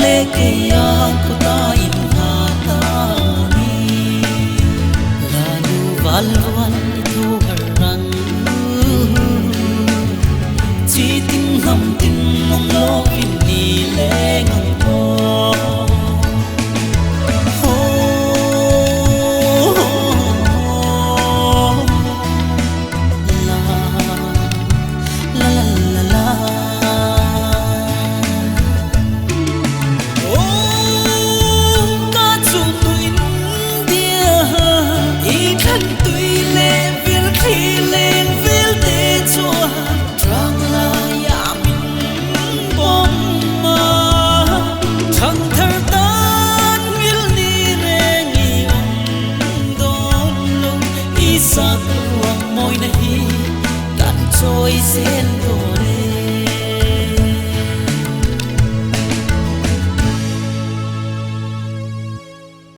lệ kia cô ta in hà ta ni là nu val van thu harang chỉ tin hầm tin mong lo vin ni lệ ngong po sa kuang môi này cạn trôi sen đổ